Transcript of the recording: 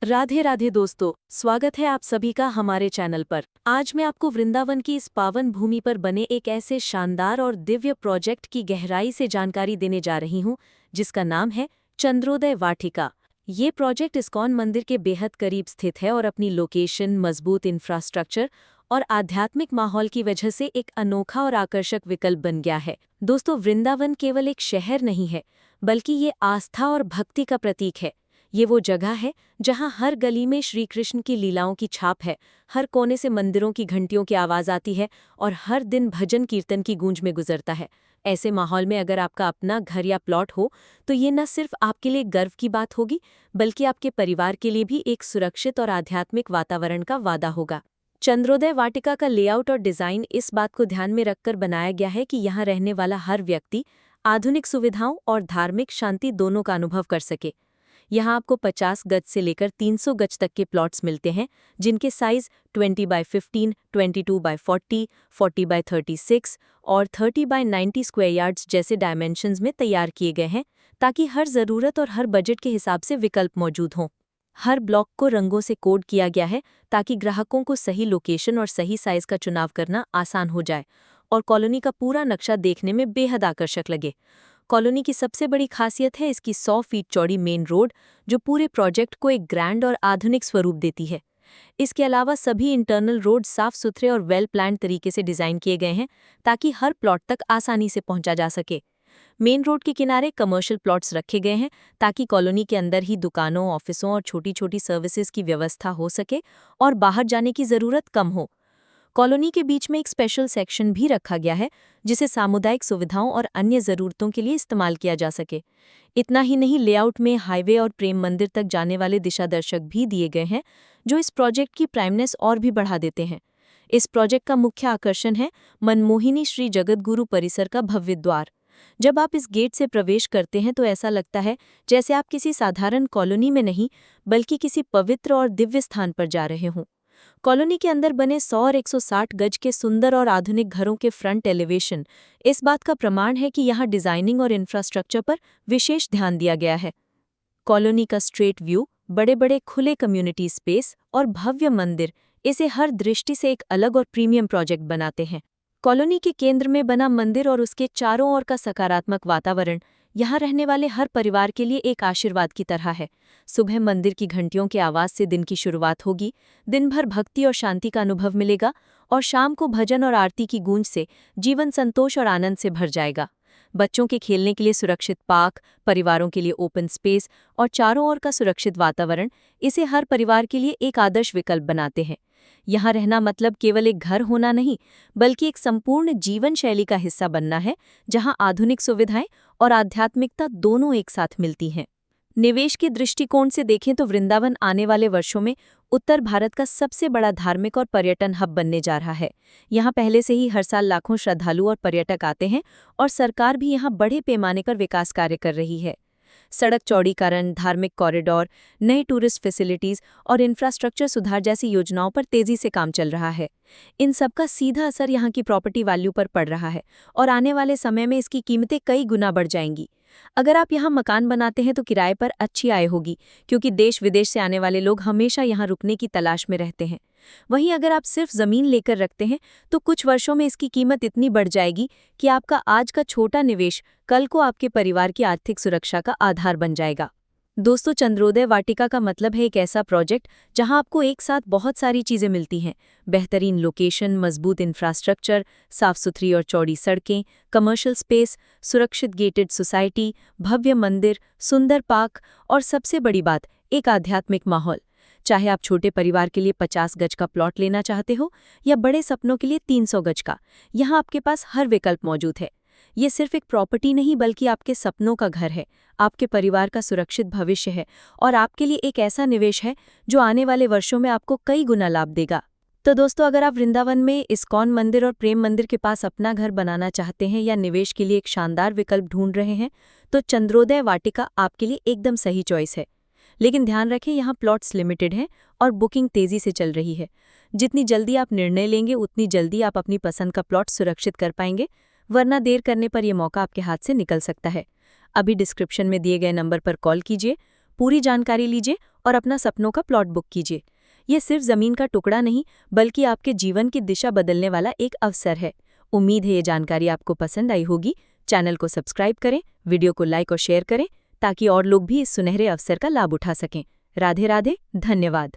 राधे राधे दोस्तों, स्वागत है आप सभी का हमारे चैनल पर। आज मैं आपको वृंदावन की इस पावन भूमि पर बने एक ऐसे शानदार और दिव्य प्रोजेक्ट की गहराई से जानकारी देने जा रही हूं, जिसका नाम है चंद्रोदय वाटिका। ये प्रोजेक्ट इस्कॉन मंदिर के बेहद करीब स्थित है और अपनी लोकेशन, मजबूत इंफ्रास्ट्रक्चर और आध्यात्मिक माहौल की वजह से एक अनोखा और आकर्षक विकल्प बन गया है। दोस्तों, वृंदावन केवल एक शहर नहीं है, बल्कि ये आस्था और भक्ति का प्रतीक है। ये वो जगह है जहां हर गली में श्री कृष्ण की लीलाओं की छाप है, हर कोने से मंदिरों की घंटियों की आवाज आती है और हर दिन भजन कीर्तन की गूंज में गुजरता है। ऐसे माहौल में अगर आपका अपना घर या प्लॉट हो तो ये न सिर्फ आपके लिए गर्व की बात होगी, बल्कि आपके परिवार के लिए भी एक सुरक्षित और आध्यात्मिक वातावरण का वादा होगा। चंद्रोदय वाटिका का लेआउट और डिजाइन इस बात को ध्यान में रखकर बनाया गया है कि यहाँ रहने वाला हर व्यक्ति आधुनिक सुविधाओं और धार्मिक शांति दोनों का अनुभव कर सके। यहाँ आपको 50 गज से लेकर 300 गज तक के प्लॉट्स मिलते हैं, जिनके साइज 20 बाय 15, 22 बाय 40, 40 बाय 36 और 30 बाय 90 स्क्वायर यार्ड्स जैसे डायमेंशंस में तैयार किए गए हैं, ताकि हर ज़रूरत और हर बजट के हिसाब से विकल्प मौजूद हों। हर ब्लॉक को रंगों से कोड किया गया है ताकि ग्राहकों को सही लोकेशन और सही साइज का चुनाव करना आसान हो जाए और कॉलोनी का पूरा नक्शा देखने में बेहद आकर्षक लगे। कॉलोनी की सबसे बड़ी खासियत है इसकी 100 फीट चौड़ी मेन रोड, जो पूरे प्रोजेक्ट को एक ग्रैंड और आधुनिक स्वरूप देती है। इसके अलावा सभी इंटरनल रोड साफ सुथरे और वेल प्लान्ड तरीके से डिजाइन किए गए हैं, ताकि हर प्लॉट तक आसानी से पहुंचा जा सके। मेन रोड के किनारे कमर्शियल प्लॉट्स रखे गए हैं ताकि कॉलोनी के अंदर ही दुकानों, ऑफिसों और छोटी छोटी सर्विसेज की व्यवस्था हो सके और बाहर जाने की ज़रूरत कम हो। कॉलोनी के बीच में एक स्पेशल सेक्शन भी रखा गया है, जिसे सामुदायिक सुविधाओं और अन्य ज़रूरतों के लिए इस्तेमाल किया जा सके। इतना ही नहीं, लेआउट में हाईवे और प्रेम मंदिर तक जाने वाले दिशादर्शक भी दिए गए हैं, जो इस प्रोजेक्ट की प्राइमनेस और भी बढ़ा देते हैं। इस प्रोजेक्ट का मुख्य आकर्षण है मनमोहिनी श्री जगतगुरु परिसर का भव्य द्वार। जब आप इस गेट से प्रवेश करते हैं तो ऐसा लगता है जैसे आप किसी साधारण कॉलोनी में नहीं, बल्कि किसी पवित्र और दिव्य स्थान पर जा रहे हों। कॉलोनी के अंदर बने 100 और 160 गज के सुंदर और आधुनिक घरों के फ्रंट एलिवेशन इस बात का प्रमाण है कि यहाँ डिजाइनिंग और इंफ्रास्ट्रक्चर पर विशेष ध्यान दिया गया है। कॉलोनी का स्ट्रेट व्यू, बड़े बड़े खुले कम्युनिटी स्पेस और भव्य मंदिर इसे हर दृष्टि से एक अलग और प्रीमियम प्रोजेक्ट बनाते हैं। कॉलोनी के केंद्र में बना मंदिर और उसके चारों ओर का सकारात्मक वातावरण यहाँ रहने वाले हर परिवार के लिए एक आशीर्वाद की तरह है। सुबह मंदिर की घंटियों के आवाज से दिन की शुरुआत होगी, दिन भर भक्ति और शांति का अनुभव मिलेगा और शाम को भजन और आरती की गूंज से जीवन संतोष और आनंद से भर जाएगा। बच्चों के खेलने के लिए सुरक्षित पार्क, परिवारों के लिए ओपन स्पेस और चारों ओर का सुरक्षित वातावरण इसे हर परिवार के लिए एक आदर्श विकल्प बनाते हैं। यहाँ रहना मतलब केवल एक घर होना नहीं, बल्कि एक संपूर्ण जीवन शैली का हिस्सा बनना है, जहाँ आधुनिक सुविधाएं और आध्यात्मिकता दोनों एक साथ मिलती हैं। निवेश के दृष्टिकोण से देखें तो वृंदावन आने वाले वर्षों में उत्तर भारत का सबसे बड़ा धार्मिक और पर्यटन हब बनने जा रहा है। यहाँ पहले से ही हर साल लाखों श्रद्धालु और पर्यटक आते हैं और सरकार भी यहाँ बड़े पैमाने पर विकास कार्य कर रही है। सड़क चौड़ीकरण, धार्मिक कॉरिडोर, नई टूरिस्ट फैसिलिटीज और इंफ्रास्ट्रक्चर सुधार जैसी योजनाओं पर तेजी से काम चल रहा है। इन सबका सीधा असर यहाँ की प्रॉपर्टी वैल्यू पर पड़ रहा है और आने वाले समय में इसकी कीमतें कई गुना बढ़ जाएंगी। अगर आप यहाँ मकान बनाते हैं तो किराए पर अच्छी आय होगी, क्योंकि देश विदेश से आने वाले लोग हमेशा यहाँ रुकने की तलाश में रहते हैं। वहीं अगर आप सिर्फ ज़मीन लेकर रखते हैं तो कुछ वर्षों में इसकी कीमत इतनी बढ़ जाएगी कि आपका आज का छोटा निवेश कल को आपके परिवार की आर्थिक सुरक्षा का आधार बन जाएगा। दोस्तों, चंद्रोदय वाटिका का मतलब है एक ऐसा प्रोजेक्ट जहां आपको एक साथ बहुत सारी चीजें मिलती हैं। बेहतरीन लोकेशन, मजबूत इंफ्रास्ट्रक्चर, साफ सुथरी और चौड़ी सड़कें, कमर्शियल स्पेस, सुरक्षित गेटेड सोसाइटी, भव्य मंदिर, सुंदर पार्क और सबसे बड़ी बात, एक आध्यात्मिक माहौल। चाहे आप छोटे परिवार के लिए 50 गज का प्लॉट लेना चाहते हो या बड़े सपनों के लिए 300 गज का, यहाँ आपके पास हर विकल्प मौजूद है। ये सिर्फ एक प्रॉपर्टी नहीं, बल्कि आपके सपनों का घर है, आपके परिवार का सुरक्षित भविष्य है और आपके लिए एक ऐसा निवेश है जो आने वाले वर्षों में आपको कई गुना लाभ देगा। तो दोस्तों, अगर आप वृंदावन में इस्कॉन मंदिर और प्रेम मंदिर के पास अपना घर बनाना चाहते हैं या निवेश के लिए एक शानदार विकल्प ढूंढ रहे हैं, तो चंद्रोदय वाटिका आपके लिए एकदम सही चॉइस है। लेकिन ध्यान रखें, यहाँ प्लॉट्स लिमिटेड हैं और बुकिंग तेजी से चल रही है। जितनी जल्दी आप निर्णय लेंगे, उतनी जल्दी आप अपनी पसंद का प्लॉट सुरक्षित कर पाएंगे, वरना देर करने पर यह मौका आपके हाथ से निकल सकता है। अभी डिस्क्रिप्शन में दिए गए नंबर पर कॉल कीजिए, पूरी जानकारी लीजिए और अपना सपनों का प्लॉट बुक कीजिए। ये सिर्फ जमीन का टुकड़ा नहीं, बल्कि आपके जीवन की दिशा बदलने वाला एक अवसर है। उम्मीद है ये जानकारी आपको पसंद आई होगी। चैनल को सब्सक्राइब करें, वीडियो को लाइक और शेयर करें ताकि और लोग भी इस सुनहरे अवसर का लाभ उठा सकें। राधे राधे, धन्यवाद।